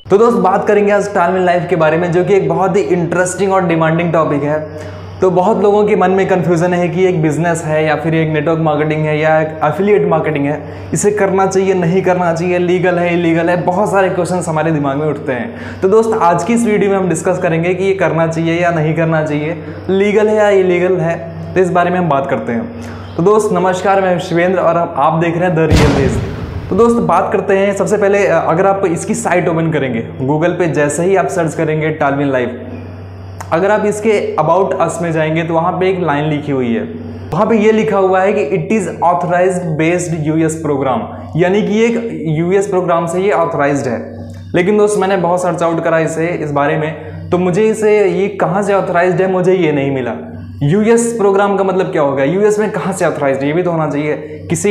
तो दोस्त बात करेंगे आज टालमिल लाइफ के बारे में, जो कि एक बहुत ही इंटरेस्टिंग और डिमांडिंग टॉपिक है। तो बहुत लोगों के मन में कन्फ्यूज़न है कि एक बिजनेस है या फिर एक नेटवर्क मार्केटिंग है या एक एफिलिएट मार्केटिंग है, इसे करना चाहिए नहीं करना चाहिए, लीगल है इलीगल है, बहुत सारे क्वेश्चंस हमारे दिमाग में उठते हैं। तो दोस्त आज की इस वीडियो में हम डिस्कस करेंगे कि ये करना चाहिए या नहीं करना चाहिए, लीगल है या इलीगल है, तो इस बारे में हम बात करते हैं। तो दोस्त नमस्कार, मैं शिवेंद्र और आप देख रहे हैं द रियल देश। तो दोस्त बात करते हैं, सबसे पहले अगर आप इसकी साइट ओपन करेंगे गूगल पे, जैसे ही आप सर्च करेंगे टालमिल लाइफ, अगर आप इसके अबाउट अस में जाएंगे तो वहाँ पे एक लाइन लिखी हुई है। वहाँ पे ये लिखा हुआ है कि it is authorized based US program, यानी कि एक यूएस प्रोग्राम से ये ऑथराइज्ड है। लेकिन दोस्त मैंने बहुत सर्च आउट करा इस बारे में, तो मुझे ये कहाँ से ऑथराइज्ड है मुझे ये नहीं मिला। यूएस प्रोग्राम का मतलब क्या होगा, यूएस में कहाँ से अथॉराइज्ड है, ये भी तो होना चाहिए। किसी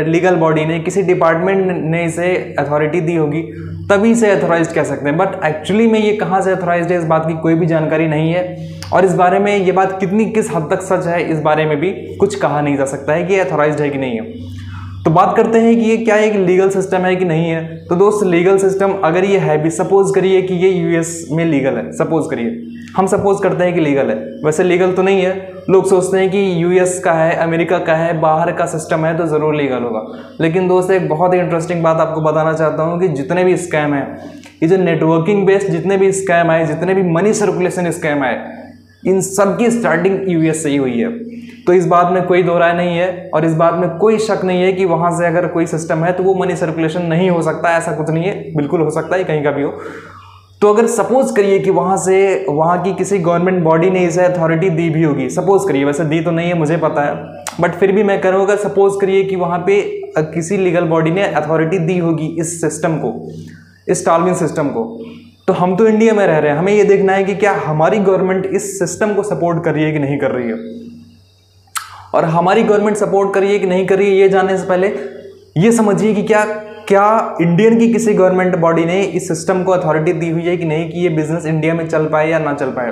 लीगल बॉडी ने, किसी डिपार्टमेंट ने इसे अथॉरिटी दी होगी, तभी से अथॉराइज्ड कह सकते हैं। बट एक्चुअली में ये कहाँ से अथॉराइज्ड है, इस बात की कोई भी जानकारी नहीं है। और इस बारे में ये बात किस हद तक सच है, इस बारे में भी कुछ कहा नहीं जा सकता है कि ये अथॉराइज्ड है कि नहीं है। तो बात करते हैं कि ये क्या एक लीगल सिस्टम है कि नहीं है। तो दोस्त लीगल सिस्टम अगर ये है भी, सपोज करिए कि ये यूएस में लीगल है, सपोज करिए, हम सपोज करते हैं कि लीगल है, वैसे लीगल तो नहीं है। लोग सोचते हैं कि यूएस का है, अमेरिका का है, बाहर का सिस्टम है तो ज़रूर लीगल होगा। लेकिन दोस्त एक बहुत ही इंटरेस्टिंग बात आपको बताना चाहता हूँ कि जितने भी स्कैम है, ये जो नेटवर्किंग बेस्ड जितने भी स्कैम आए, जितने भी मनी सर्कुलेशन स्कैम आए, इन सब की स्टार्टिंग यूएस से ही हुई है। तो इस बात में कोई दो राय नहीं है और इस बात में कोई शक नहीं है कि वहाँ से अगर कोई सिस्टम है तो वो मनी सर्कुलेशन नहीं हो सकता, ऐसा कुछ नहीं है, बिल्कुल हो सकता है, कहीं का भी हो। तो अगर सपोज करिए कि वहाँ की किसी गवर्नमेंट बॉडी ने इसे अथॉरिटी दी भी होगी, सपोज करिए, वैसे दी तो नहीं है मुझे पता है, बट फिर भी मैं करूँगा, सपोज करिए कि वहाँ पे किसी लीगल बॉडी ने अथॉरिटी दी होगी इस सिस्टम को, इस टालमिल सिस्टम को, तो हम तो इंडिया में रह रहे हैं, हमें ये देखना है कि क्या हमारी गवर्नमेंट इस सिस्टम को सपोर्ट कर रही है कि नहीं कर रही है। और हमारी गवर्नमेंट सपोर्ट कर रही है कि नहीं कर रही है, ये जानने से पहले ये समझिए कि क्या इंडियन की किसी गवर्नमेंट बॉडी ने इस सिस्टम को अथॉरिटी दी हुई है कि नहीं, कि ये बिजनेस इंडिया में चल पाए या ना चल पाए।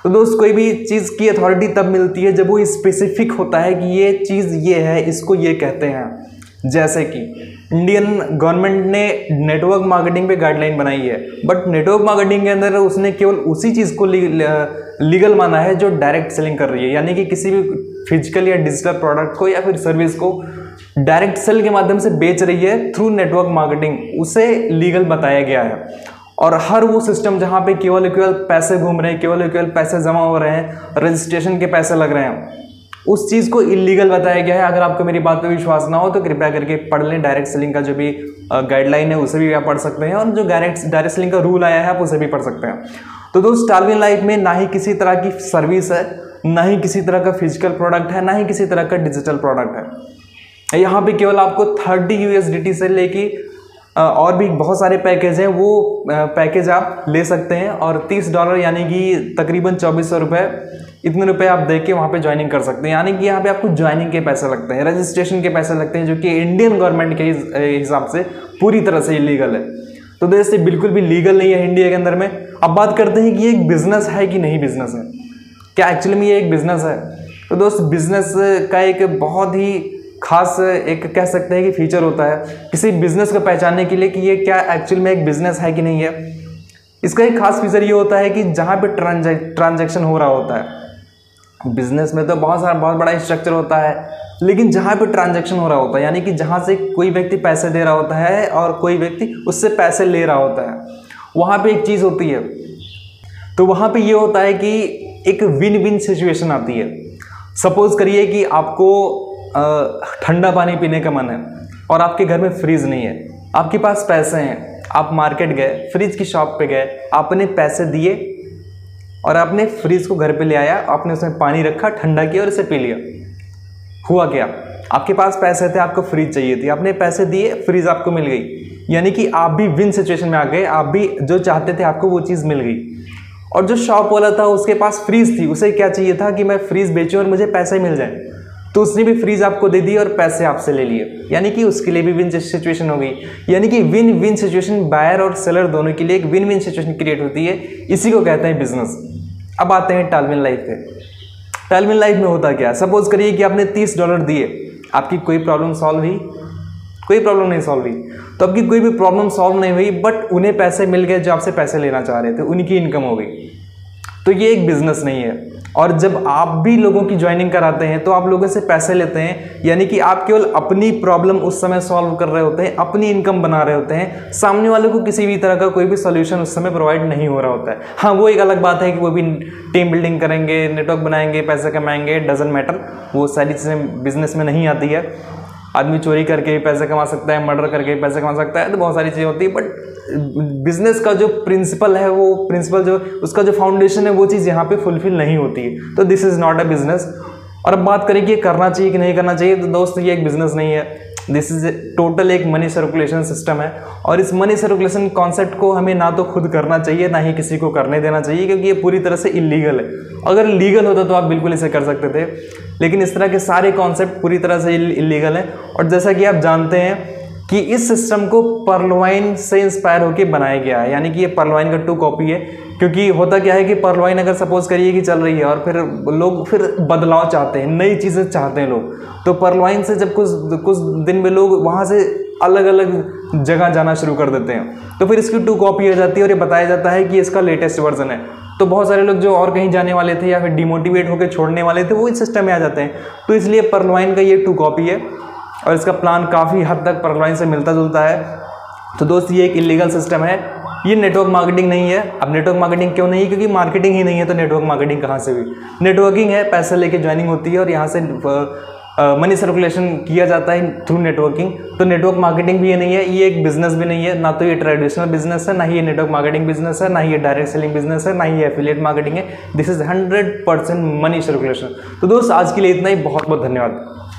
तो दोस्त कोई भी चीज़ की अथॉरिटी तब मिलती है जब वो स्पेसिफिक होता है कि ये चीज़ ये है, इसको ये कहते हैं। जैसे कि इंडियन गवर्नमेंट ने नेटवर्क मार्केटिंग पे गाइडलाइन बनाई है, बट नेटवर्क मार्केटिंग के अंदर उसने केवल उसी चीज़ को लीगल माना है जो डायरेक्ट सेलिंग कर रही है, यानी कि किसी भी फिजिकल या डिजिटल प्रोडक्ट को या फिर सर्विस को डायरेक्ट सेल के माध्यम से बेच रही है थ्रू नेटवर्क मार्केटिंग, उसे लीगल बताया गया है। और हर वो सिस्टम जहाँ पे केवल पैसे घूम रहे हैं, केवल पैसे जमा हो रहे हैं, रजिस्ट्रेशन के पैसे लग रहे हैं, उस चीज़ को इलीगल बताया गया है। अगर आपको मेरी बात पे विश्वास ना हो तो कृपया करके पढ़ लें, डायरेक्ट सेलिंग का जो भी गाइडलाइन है उसे भी आप पढ़ सकते हैं, और जो डायरेक्ट सेलिंग का रूल आया है आप उसे भी पढ़ सकते हैं। तो दोस्त टालमिल लाइफ में ना ही किसी तरह की सर्विस है, ना ही किसी तरह का फिजिकल प्रोडक्ट है, ना ही किसी तरह का डिजिटल प्रोडक्ट है। यहाँ पे केवल आपको 30 USDT से लेके और भी बहुत सारे पैकेज हैं, वो पैकेज आप ले सकते हैं, और $30 यानी कि तकरीबन 2400 रुपये, इतने रुपए आप दे के वहाँ पे ज्वाइनिंग कर सकते हैं। यानी कि यहाँ पे आपको ज्वाइनिंग के पैसे लगते हैं, रजिस्ट्रेशन के पैसे लगते हैं, जो कि इंडियन गवर्नमेंट के हिसाब से पूरी तरह से इलीगल है। तो दोस्त ये बिल्कुल भी लीगल नहीं है इंडिया के अंदर में। अब बात करते हैं कि ये एक बिजनेस है कि नहीं बिजनेस है, क्या एक्चुअली में ये एक बिजनेस है। तो दोस्त बिजनेस का एक बहुत ही खास एक कह सकते हैं कि फीचर होता है किसी बिजनेस को पहचानने के लिए कि ये क्या एक्चुअल में एक बिजनेस है कि नहीं है। इसका एक खास फीचर ये होता है कि जहाँ पे ट्रांजैक्शन हो रहा होता है, बिजनेस में तो बहुत बड़ा स्ट्रक्चर होता है, लेकिन जहाँ पे ट्रांजैक्शन हो रहा होता है, यानी कि जहाँ से कोई व्यक्ति पैसे दे रहा होता है और कोई व्यक्ति उससे पैसे ले रहा होता है, वहाँ पे एक चीज़ होती है। तो वहाँ पे ये होता है कि एक विन विन सिचुएशन आती है। सपोज करिए कि आपको ठंडा पानी पीने का मन है और आपके घर में फ्रिज नहीं है, आपके पास पैसे हैं, आप मार्केट गए, फ्रिज की शॉप पे गए, आपने पैसे दिए और आपने फ्रिज को घर पे ले आया, आपने उसमें पानी रखा, ठंडा किया और इसे पी लिया। हुआ क्या, आपके पास पैसे थे, आपको फ्रिज चाहिए थी, आपने पैसे दिए, फ्रिज आपको मिल गई, यानी कि आप भी विन सिचुएशन में आ गए, आप भी जो चाहते थे आपको वो चीज़ मिल गई। और जो शॉप वाला था उसके पास फ्रीज थी, उसे क्या चाहिए था कि मैं फ्रीज बेचूं और मुझे पैसे मिल जाए, तो उसने भी फ्रीज आपको दे दी और पैसे आपसे ले लिए, यानी कि उसके लिए भी विन सिचुएशन हो गई। यानी कि विन विन सिचुएशन बायर और सेलर दोनों के लिए एक विन विन सिचुएशन क्रिएट होती है, इसी को कहते हैं बिजनेस। अब आते हैं टालमिल लाइफ पे। टालमिल लाइफ में होता क्या, सपोज करिए कि आपने $30 दिए, आपकी कोई प्रॉब्लम सॉल्व हुई, कोई प्रॉब्लम नहीं सॉल्व हुई। तो आपकी कोई भी प्रॉब्लम सॉल्व नहीं हुई, बट उन्हें पैसे मिल गए जो आपसे पैसे लेना चाह रहे थे, उनकी इनकम हो गई। तो ये एक बिजनेस नहीं है। और जब आप भी लोगों की ज्वाइनिंग कराते हैं तो आप लोगों से पैसे लेते हैं, यानी कि आप केवल अपनी प्रॉब्लम उस समय सॉल्व कर रहे होते हैं, अपनी इनकम बना रहे होते हैं, सामने वाले को किसी भी तरह का कोई भी सोल्यूशन उस समय प्रोवाइड नहीं हो रहा होता है। हाँ, वो एक अलग बात है कि वो भी टीम बिल्डिंग करेंगे, नेटवर्क बनाएंगे, पैसे कमाएंगे, डजंट मैटर, वो सारी चीज़ें बिजनेस में नहीं आती है। आदमी चोरी करके भी पैसे कमा सकता है, मर्डर करके भी पैसे कमा सकता है, तो बहुत सारी चीज़ें होती है। बट बिजनेस का जो प्रिंसिपल है, वो प्रिंसिपल जो उसका जो फाउंडेशन है, वो चीज़ यहाँ पे फुलफिल नहीं होती है। तो this is not a business. और अब बात करें कि ये करना चाहिए कि नहीं करना चाहिए, तो दोस्त ये एक बिजनेस नहीं है, दिस इज टोटल एक मनी सर्कुलेशन सिस्टम है। और इस मनी सर्कुलेशन कॉन्सेप्ट को हमें ना तो खुद करना चाहिए, ना ही किसी को करने देना चाहिए, क्योंकि ये पूरी तरह से इलीगल है। अगर लीगल होता तो आप बिल्कुल इसे कर सकते थे, लेकिन इस तरह के सारे कॉन्सेप्ट पूरी तरह से इलीगल है। और जैसा कि आप जानते हैं कि इस सिस्टम को पर्लवाइन से इंस्पायर होकर बनाया गया है, यानी कि ये पर्लवाइन का 2 कॉपी है। क्योंकि होता क्या है कि पर्लवाइन अगर सपोज करिए कि चल रही है और फिर लोग फिर बदलाव चाहते हैं, नई चीज़ें चाहते हैं लोग, तो पर्लवाइन से जब कुछ दिन में लोग वहाँ से अलग अलग जगह जाना शुरू कर देते हैं, तो फिर इसकी 2 कॉपी हो जाती है और ये बताया जाता है कि इसका लेटेस्ट वर्जन है। तो बहुत सारे लोग जो और कहीं जाने वाले थे या फिर डिमोटिवेट होकर छोड़ने वाले थे, वो इस सिस्टम में आ जाते हैं। तो इसलिए पर्लवाइन का ये 2 कॉपी है और इसका प्लान काफ़ी हद तक पर्लवाइन से मिलता जुलता है। तो दोस्त ये एक इलीगल सिस्टम है, ये नेटवर्क मार्केटिंग नहीं है। अब नेटवर्क मार्केटिंग क्यों नहीं? क्योंकि मार्केटिंग ही नहीं है, तो नेटवर्क मार्केटिंग कहाँ से हुई? नेटवर्किंग है, पैसे लेके ज्वाइनिंग होती है और यहाँ से मनी सर्कुलेशन किया जाता है थ्रू नेटवर्किंग। तो नेटवर्क मार्केटिंग भी ये नहीं है, ये एक बिजनेस भी नहीं है, ना तो ये ट्रेडिशनल बिजनेस है, ना ही ये नेटवर्क मार्केटिंग बिजनेस है, ना ही ये डायरेक्ट सेलिंग बिजनेस है, ना ही ये एफिलिएट मार्केटिंग है। This is 100% money circulation. तो दोस्त आज के लिए इतना ही, बहुत बहुत धन्यवाद।